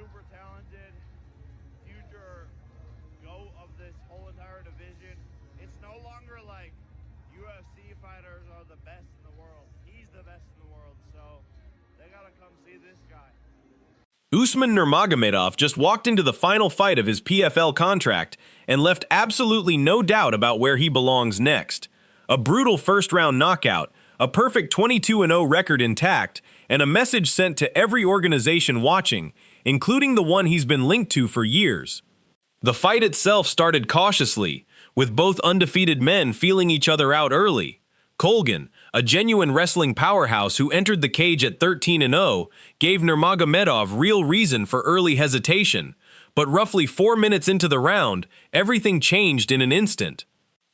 super talented, future GOAT of this whole entire division. It's no longer like UFC fighters are the best in the world. He's the best in the world, so they gotta come see this guy. Usman Nurmagomedov just walked into the final fight of his PFL contract and left absolutely no doubt about where he belongs next. A brutal first-round knockout, a perfect 22-0 record intact, and a message sent to every organization watching, including the one he's been linked to for years. The fight itself started cautiously, with both undefeated men feeling each other out early. Colgan, a genuine wrestling powerhouse who entered the cage at 13-0, gave Nurmagomedov real reason for early hesitation, but roughly 4 minutes into the round, everything changed in an instant.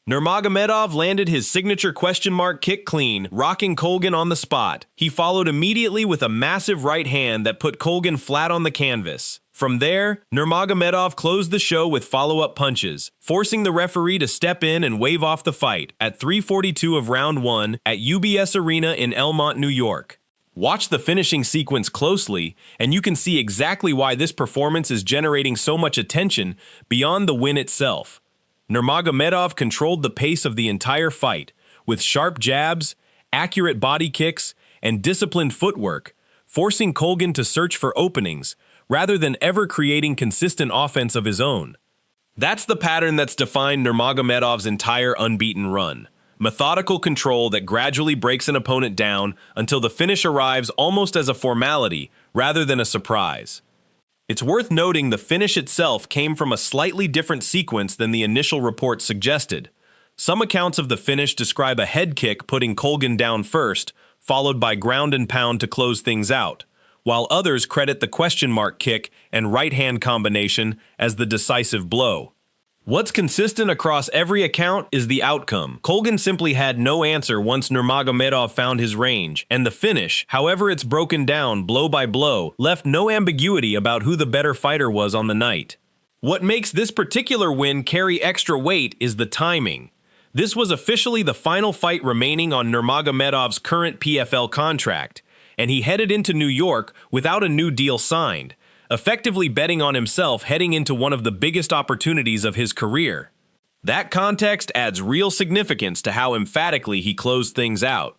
Nurmagomedov landed his signature question mark kick clean, rocking Colgan on the spot. He followed immediately with a massive right hand that put Colgan flat on the canvas. From there, Nurmagomedov closed the show with follow-up punches, forcing the referee to step in and wave off the fight at 3:42 of round 1 at UBS Arena in Elmont, New York. Watch the finishing sequence closely, and you can see exactly why this performance is generating so much attention beyond the win itself. Nurmagomedov controlled the pace of the entire fight, with sharp jabs, accurate body kicks, and disciplined footwork, forcing Colgan to search for openings, rather than ever creating consistent offense of his own. That's the pattern that's defined Nurmagomedov's entire unbeaten run. Methodical control that gradually breaks an opponent down until the finish arrives almost as a formality, rather than a surprise. It's worth noting the finish itself came from a slightly different sequence than the initial report suggested. Some accounts of the finish describe a head kick putting Colgan down first, followed by ground and pound to close things out, while others credit the question mark kick and right-hand combination as the decisive blow. What's consistent across every account is the outcome. Colgan simply had no answer once Nurmagomedov found his range, and the finish, however it's broken down blow by blow, left no ambiguity about who the better fighter was on the night. What makes this particular win carry extra weight is the timing. This was officially the final fight remaining on Nurmagomedov's current PFL contract, and he headed into New York without a new deal signed, effectively betting on himself heading into one of the biggest opportunities of his career. That context adds real significance to how emphatically he closed things out.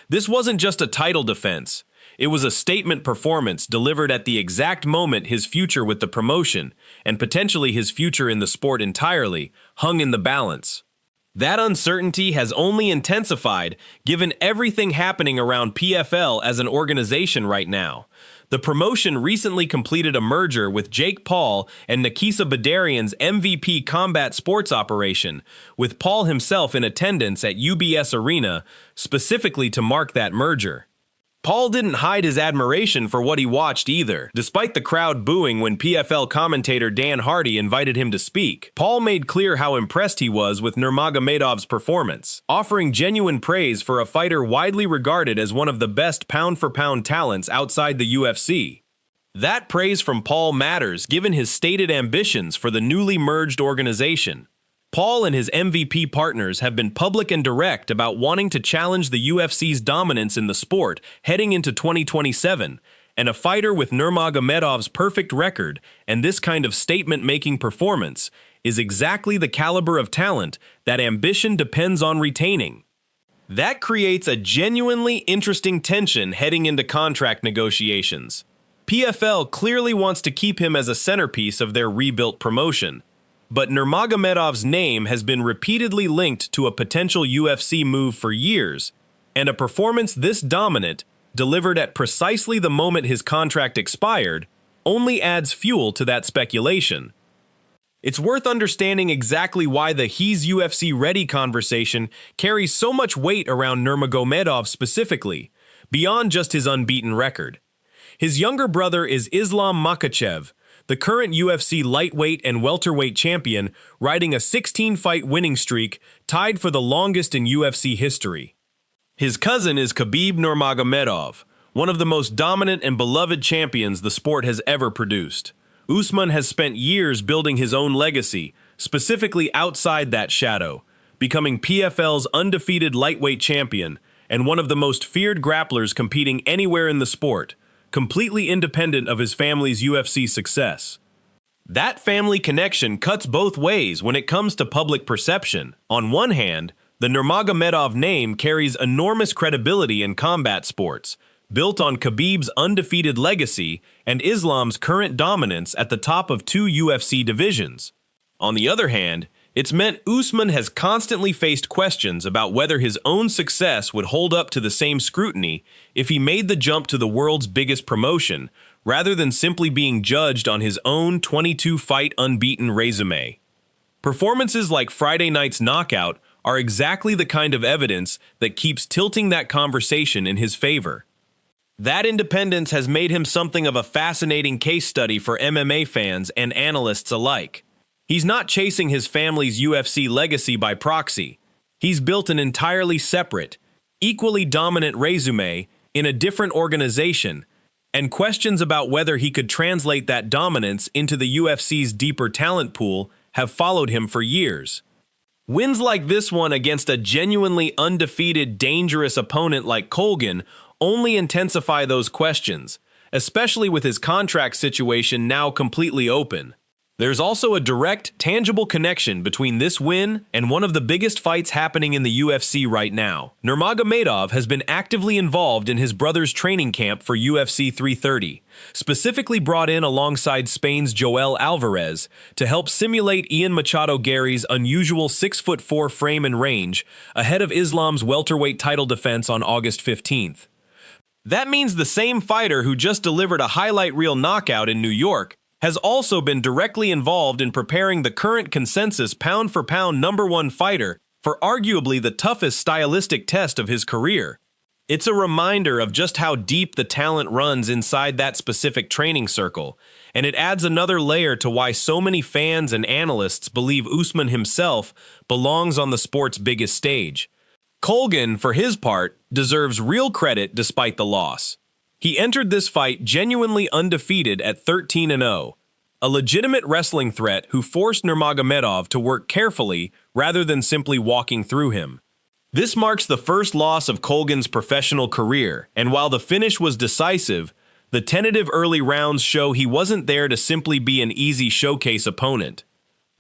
This wasn't just a title defense. It was a statement performance delivered at the exact moment his future with the promotion, and potentially his future in the sport entirely, hung in the balance. That uncertainty has only intensified given everything happening around PFL as an organization right now. The promotion recently completed a merger with Jake Paul and Nakisa Badarian's MVP Combat Sports operation, with Paul himself in attendance at UBS Arena, specifically to mark that merger. Paul didn't hide his admiration for what he watched either. Despite the crowd booing when PFL commentator Dan Hardy invited him to speak, Paul made clear how impressed he was with Nurmagomedov's performance, offering genuine praise for a fighter widely regarded as one of the best pound-for-pound talents outside the UFC. That praise from Paul matters given his stated ambitions for the newly merged organization. Paul and his MVP partners have been public and direct about wanting to challenge the UFC's dominance in the sport heading into 2027, and a fighter with Nurmagomedov's perfect record and this kind of statement-making performance is exactly the caliber of talent that ambition depends on retaining. That creates a genuinely interesting tension heading into contract negotiations. PFL clearly wants to keep him as a centerpiece of their rebuilt promotion, but Nurmagomedov's name has been repeatedly linked to a potential UFC move for years, and a performance this dominant, delivered at precisely the moment his contract expired, only adds fuel to that speculation. It's worth understanding exactly why the "he's UFC ready" conversation carries so much weight around Nurmagomedov specifically, beyond just his unbeaten record. His younger brother is Islam Makhachev, the current UFC lightweight and welterweight champion, riding a 16-fight winning streak tied for the longest in UFC history. His cousin is Khabib Nurmagomedov, one of the most dominant and beloved champions the sport has ever produced. Usman has spent years building his own legacy, specifically outside that shadow, becoming PFL's undefeated lightweight champion and one of the most feared grapplers competing anywhere in the sport, completely independent of his family's UFC success. That family connection cuts both ways when it comes to public perception. On one hand, the Nurmagomedov name carries enormous credibility in combat sports, built on Khabib's undefeated legacy and Islam's current dominance at the top of two UFC divisions. On the other hand, it's meant Usman has constantly faced questions about whether his own success would hold up to the same scrutiny if he made the jump to the world's biggest promotion, rather than simply being judged on his own 22-fight unbeaten resume. Performances like Friday night's knockout are exactly the kind of evidence that keeps tilting that conversation in his favor. That independence has made him something of a fascinating case study for MMA fans and analysts alike. He's not chasing his family's UFC legacy by proxy. He's built an entirely separate, equally dominant resume in a different organization, and questions about whether he could translate that dominance into the UFC's deeper talent pool have followed him for years. Wins like this one against a genuinely undefeated, dangerous opponent like Colgan only intensify those questions, especially with his contract situation now completely open. There's also a direct, tangible connection between this win and one of the biggest fights happening in the UFC right now. Nurmagomedov has been actively involved in his brother's training camp for UFC 330, specifically brought in alongside Spain's Joel Alvarez to help simulate Ian Machado Gary's unusual 6'4" frame and range ahead of Islam's welterweight title defense on August 15th. That means the same fighter who just delivered a highlight reel knockout in New York has also been directly involved in preparing the current consensus pound-for-pound #1 fighter for arguably the toughest stylistic test of his career. It's a reminder of just how deep the talent runs inside that specific training circle, and it adds another layer to why so many fans and analysts believe Usman himself belongs on the sport's biggest stage. Colgan, for his part, deserves real credit despite the loss. He entered this fight genuinely undefeated at 13-0, a legitimate wrestling threat who forced Nurmagomedov to work carefully rather than simply walking through him. This marks the first loss of Colgan's professional career, and while the finish was decisive, the tentative early rounds show he wasn't there to simply be an easy showcase opponent.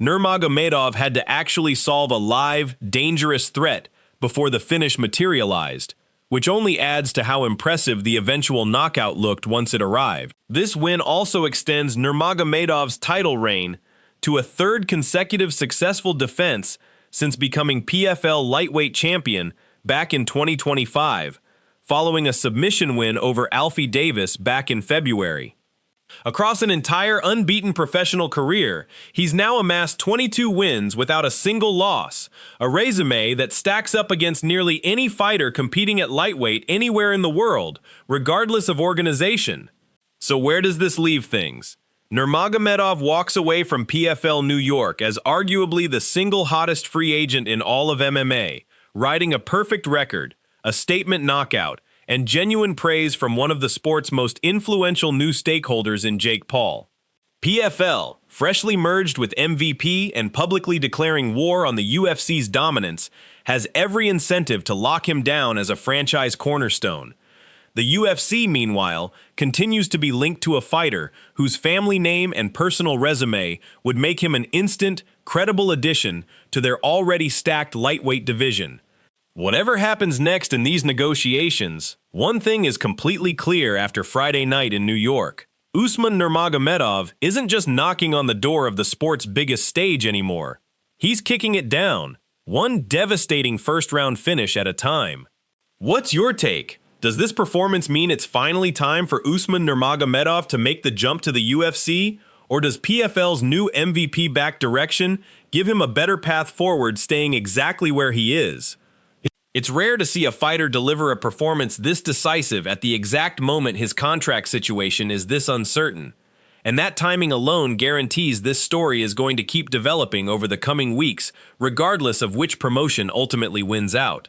Nurmagomedov had to actually solve a live, dangerous threat before the finish materialized, which only adds to how impressive the eventual knockout looked once it arrived. This win also extends Nurmagomedov's title reign to a third consecutive successful defense since becoming PFL lightweight champion back in 2025, following a submission win over Alfie Davis back in February. Across an entire unbeaten professional career, he's now amassed 22 wins without a single loss, a resume that stacks up against nearly any fighter competing at lightweight anywhere in the world, regardless of organization. So where does this leave things? Nurmagomedov walks away from PFL New York as arguably the single hottest free agent in all of MMA, riding a perfect record, a statement knockout, and genuine praise from one of the sport's most influential new stakeholders in Jake Paul. PFL, freshly merged with MVP and publicly declaring war on the UFC's dominance, has every incentive to lock him down as a franchise cornerstone. The UFC, meanwhile, continues to be linked to a fighter whose family name and personal resume would make him an instant, credible addition to their already stacked lightweight division. Whatever happens next in these negotiations, one thing is completely clear after Friday night in New York. Usman Nurmagomedov isn't just knocking on the door of the sport's biggest stage anymore. He's kicking it down, one devastating first-round finish at a time. What's your take? Does this performance mean it's finally time for Usman Nurmagomedov to make the jump to the UFC? Or does PFL's new MVP-backed direction give him a better path forward staying exactly where he is? It's rare to see a fighter deliver a performance this decisive at the exact moment his contract situation is this uncertain. And that timing alone guarantees this story is going to keep developing over the coming weeks, regardless of which promotion ultimately wins out.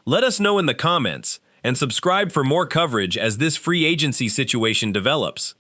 Let us know in the comments, and subscribe for more coverage as this free agency situation develops.